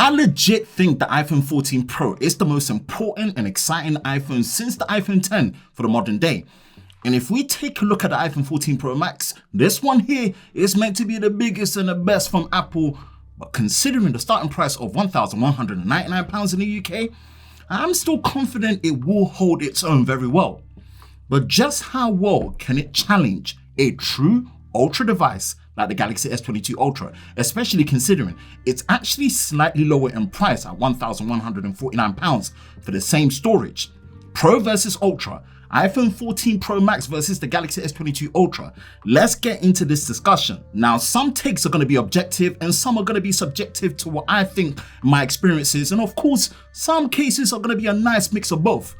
I legit think the iPhone 14 Pro is the most important and exciting iPhone since the iPhone 10 for the modern day. And if we take a look at the iPhone 14 Pro Max, this one here is meant to be the biggest and the best from Apple. But considering the starting price of £1,199 in the UK, I'm still confident it will hold its own very well. But just how well can it challenge a true Ultra device like the Galaxy S22 Ultra, especially considering it's actually slightly lower in price at £1,149 for the same storage? Pro versus Ultra, iPhone 14 Pro Max versus the Galaxy S22 Ultra. Let's get into this discussion. Now, some takes are going to be objective and some are going to be subjective to what I think my experience is, and of course, some cases are going to be a nice mix of both.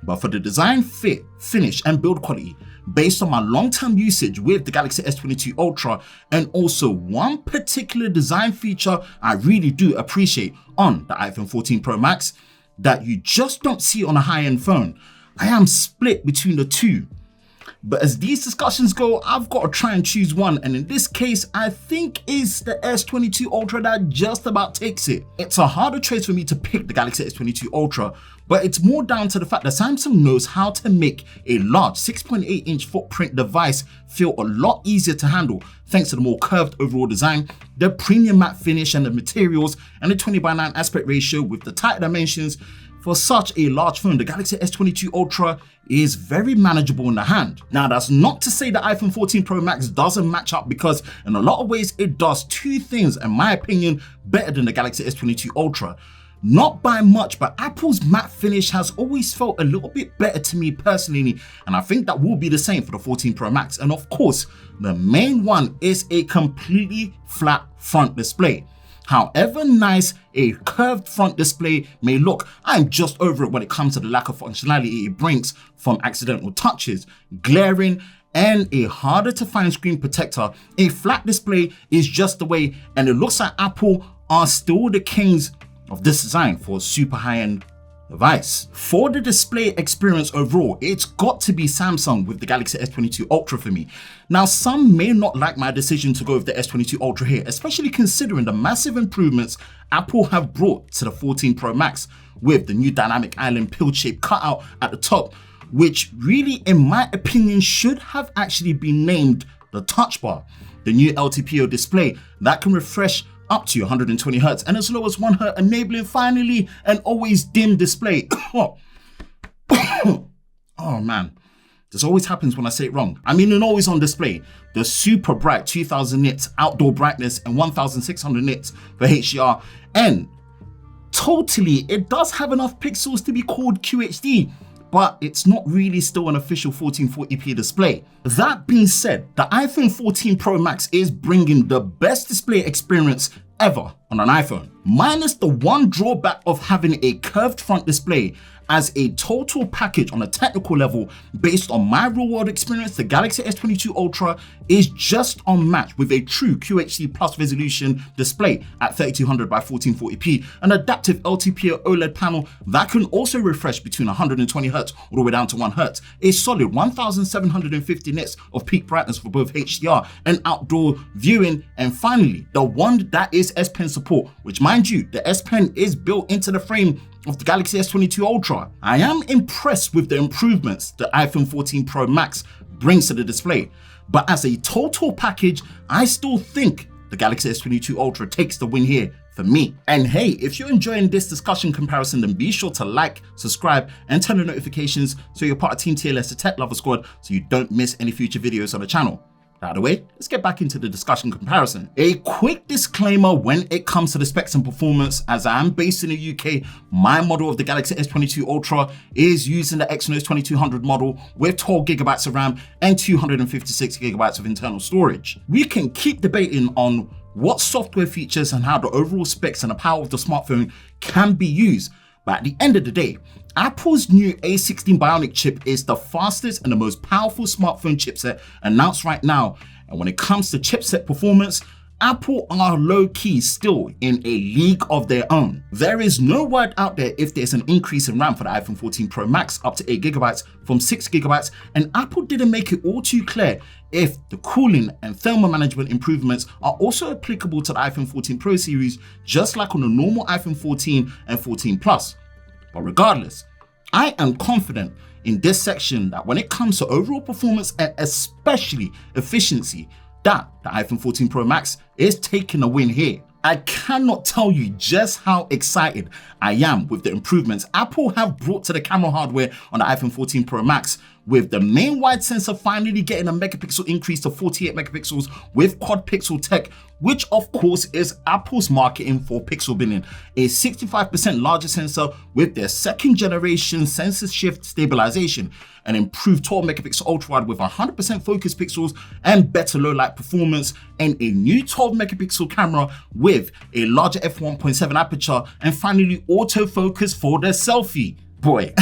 But for the design, fit, finish, and build quality, based on my long-term usage with the Galaxy S22 Ultra, and also one particular design feature I really do appreciate on the iPhone 14 Pro Max that you just don't see on a high-end phone, I am split between the two. But as these discussions go, I've got to try and choose one, and in this case, I think it's the S22 Ultra that just about takes it. It's a harder choice for me to pick the Galaxy S22 Ultra, but it's more down to the fact that Samsung knows how to make a large 6.8-inch footprint device feel a lot easier to handle thanks to the more curved overall design, the premium matte finish and the materials, and the 20:9 aspect ratio with the tighter dimensions. For such a large phone, the Galaxy S22 Ultra is very manageable in the hand. Now, that's not to say the iPhone 14 Pro Max doesn't match up, because in a lot of ways it does two things, in my opinion, better than the Galaxy S22 Ultra. Not by much, but Apple's matte finish has always felt a little bit better to me personally, and I think that will be the same for the 14 Pro Max. And of course, the main one is a completely flat front display. However nice a curved front display may look, I'm just over it when it comes to the lack of functionality it brings from accidental touches, glaring, and a harder to find screen protector. A flat display is just the way, and it looks like Apple are still the kings of this design for a super high-end device. For the display experience overall, it's got to be Samsung with the Galaxy S22 Ultra for me. Now, some may not like my decision to go with the S22 Ultra here, especially considering the massive improvements Apple have brought to the 14 Pro Max with the new dynamic island pill-shaped cutout at the top, which really, in my opinion, should have actually been named the Touch Bar. The new LTPO display that can refresh up to 120 Hz and as low as 1 Hz, enabling finally an always dim display. Oh man, this always happens when I say it wrong. I mean an always on display. The super bright 2000 nits outdoor brightness and 1600 nits for HDR, and totally it does have enough pixels to be called QHD, but it's not really still an official 1440p display. That being said, the iPhone 14 Pro Max is bringing the best display experience ever on an iPhone, minus the one drawback of having a curved front display. As a total package on a technical level, based on my real world experience, the Galaxy S22 Ultra is just unmatched with a true QHD plus resolution display at 3200 by 1440p, an adaptive LTPO OLED panel that can also refresh between 120 Hz all the way down to 1 Hz, a solid 1750 nits of peak brightness for both HDR and outdoor viewing, and finally, the one that is S Pen support, which, mind you, the S Pen is built into the frame of the Galaxy S22 Ultra. I am impressed with the improvements the iPhone 14 Pro Max brings to the display, but as a total package, I still think the Galaxy S22 Ultra takes the win here for me. And hey, if you're enjoying this discussion comparison, then be sure to like, subscribe, and turn on notifications so you're part of Team TLS, the Tech Lover Squad, so you don't miss any future videos on the channel. Out of the way, let's get back into the discussion comparison. A quick disclaimer when it comes to the specs and performance, as I am based in the UK, my model of the Galaxy S22 Ultra is using the Exynos 2200 model with 12GB of RAM and 256GB of internal storage. We can keep debating on what software features and how the overall specs and the power of the smartphone can be used, but at the end of the day, Apple's new A16 Bionic chip is the fastest and the most powerful smartphone chipset announced right now. And when it comes to chipset performance, Apple are low-key still in a league of their own. There is no word out there if there's an increase in RAM for the iPhone 14 Pro Max up to 8GB from 6GB, and Apple didn't make it all too clear if the cooling and thermal management improvements are also applicable to the iPhone 14 Pro series, just like on the normal iPhone 14 and 14 Plus. But regardless, I am confident in this section that when it comes to overall performance and especially efficiency, that the iPhone 14 Pro Max is taking a win here. I cannot tell you just how excited I am with the improvements Apple have brought to the camera hardware on the iPhone 14 Pro Max, with the main wide sensor finally getting a megapixel increase to 48 megapixels with quad pixel tech, which of course is Apple's marketing for pixel binning, a 65% larger sensor with their second generation sensor shift stabilization, an improved 12 megapixel ultra wide with 100% focus pixels and better low light performance, and a new 12 megapixel camera with a larger f1.7 aperture, and finally autofocus for the selfie. Boy,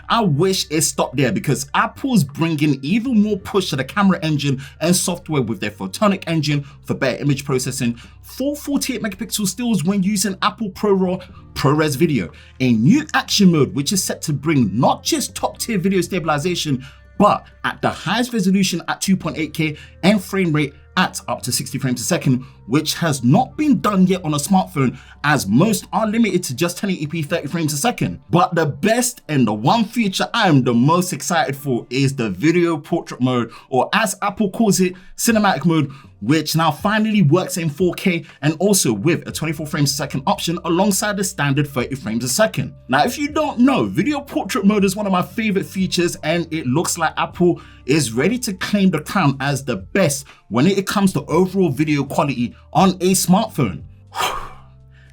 I wish it stopped there, because Apple's bringing even more push to the camera engine and software with their photonic engine for better image processing, full 48 megapixel stills when using Apple ProRes video, a new action mode which is set to bring not just top tier video stabilization, but at the highest resolution at 2.8K and frame rate at up to 60 frames a second, which has not been done yet on a smartphone, as most are limited to just 1080p 30 frames a second. But the best and the one feature I am the most excited for is the video portrait mode, or as Apple calls it, cinematic mode, which now finally works in 4K and also with a 24 frames a second option alongside the standard 30 frames a second. Now, if you don't know, video portrait mode is one of my favorite features, and it looks like Apple is ready to claim the crown as the best when it comes to overall video quality on a smartphone.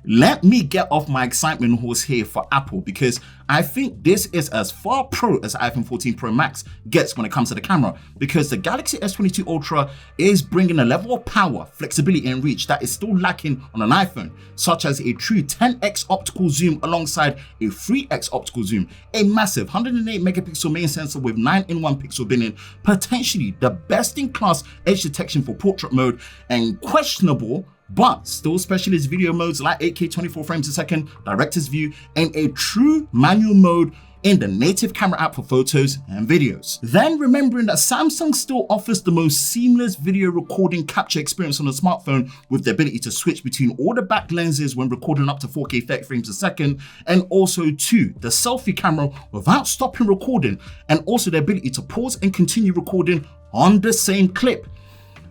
Let me get off my excitement horse here for Apple, because I think this is as far pro as iPhone 14 Pro Max gets when it comes to the camera, because the Galaxy S22 Ultra is bringing a level of power, flexibility and reach that is still lacking on an iPhone, such as a true 10x optical zoom alongside a 3x optical zoom, a massive 108 megapixel main sensor with 9-in-1 pixel binning, potentially the best in class edge detection for portrait mode, and questionable but still specialist video modes like 8K 24 frames a second, director's view, and a true manual mode in the native camera app for photos and videos. Then remembering that Samsung still offers the most seamless video recording capture experience on a smartphone, with the ability to switch between all the back lenses when recording up to 4K 30 frames a second, and also to the selfie camera without stopping recording, and also the ability to pause and continue recording on the same clip.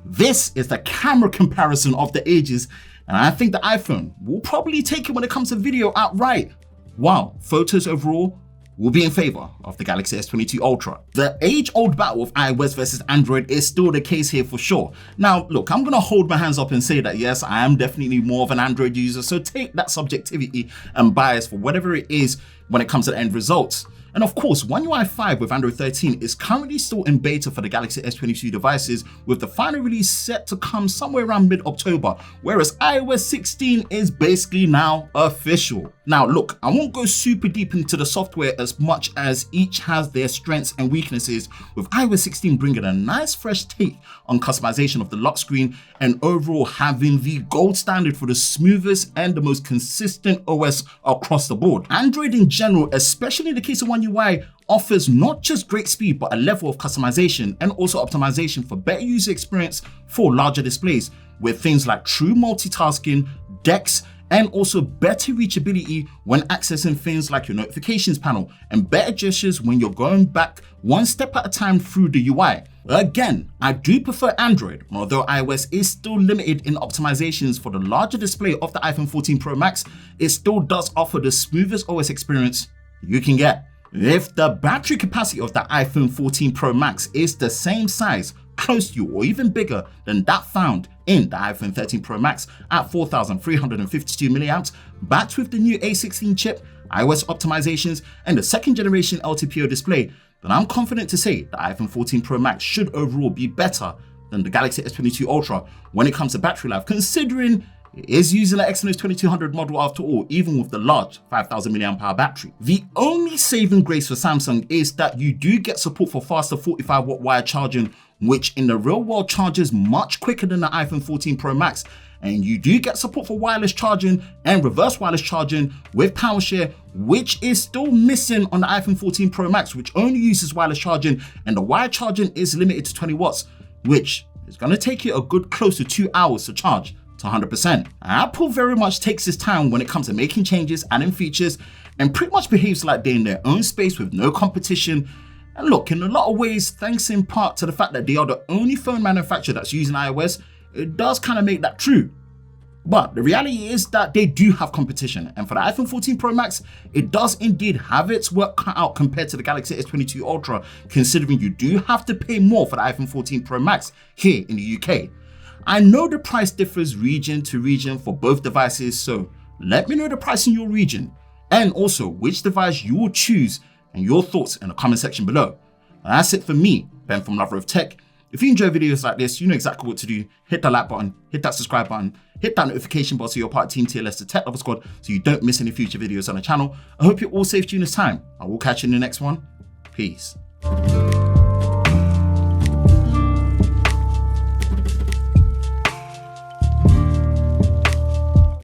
This is the camera comparison of the ages, and I think the iPhone will probably take it when it comes to video outright, while photos overall will be in favor of the Galaxy S22 Ultra. The age-old battle of iOS versus Android is still the case here for sure. Now, look, I'm gonna hold my hands up and say that yes, I am definitely more of an Android user, so take that subjectivity and bias for whatever it is when it comes to the end results. And of course, One UI 5 with Android 13 is currently still in beta for the Galaxy S22 devices, with the final release set to come somewhere around mid-October, whereas iOS 16 is basically now official. Now look, I won't go super deep into the software as much as each has their strengths and weaknesses, with iOS 16 bringing a nice fresh take on customization of the lock screen and overall having the gold standard for the smoothest and the most consistent OS across the board. Android in general, especially in the case of One UI, offers not just great speed but a level of customization and also optimization for better user experience for larger displays, with things like true multitasking, decks, and also better reachability when accessing things like your notifications panel, and better gestures when you're going back one step at a time through the UI. Again, I do prefer Android, although iOS is still limited in optimizations for the larger display of the iPhone 14 Pro Max, it still does offer the smoothest OS experience you can get. If the battery capacity of the iPhone 14 Pro Max is the same size, close to or even bigger than that found in the iPhone 13 Pro Max at 4,352 milliamps, backed with the new A16 chip, iOS optimizations, and the second generation LTPO display, then I'm confident to say the iPhone 14 Pro Max should overall be better than the Galaxy S22 Ultra when it comes to battery life, considering it is using an Exynos 2200 model after all, even with the large 5000 mAh battery. The only saving grace for Samsung is that you do get support for faster 45-watt wire charging, which in the real world charges much quicker than the iPhone 14 Pro Max, and you do get support for wireless charging and reverse wireless charging with PowerShare, which is still missing on the iPhone 14 Pro Max, which only uses wireless charging, and the wired charging is limited to 20 watts, which is going to take you a good close to 2 hours to charge to 100%. Apple very much takes its time when it comes to making changes, adding features, and pretty much behaves like they're in their own space with no competition. And look, in a lot of ways, thanks in part to the fact that they are the only phone manufacturer that's using iOS, it does kind of make that true. But the reality is that they do have competition, and for the iPhone 14 Pro Max, it does indeed have its work cut out compared to the Galaxy S22 Ultra, considering you do have to pay more for the iPhone 14 Pro Max here in the UK. I know the price differs region to region for both devices, so let me know the price in your region, and also which device you will choose and your thoughts in the comment section below. And that's it for me, Ben from Lover of Tech. If you enjoy videos like this, you know exactly what to do. Hit that like button, hit that subscribe button, hit that notification bell so you're part of Team TLS, the Tech Lover Squad, so you don't miss any future videos on the channel. I hope you're all safe during this time. I will catch you in the next one. Peace.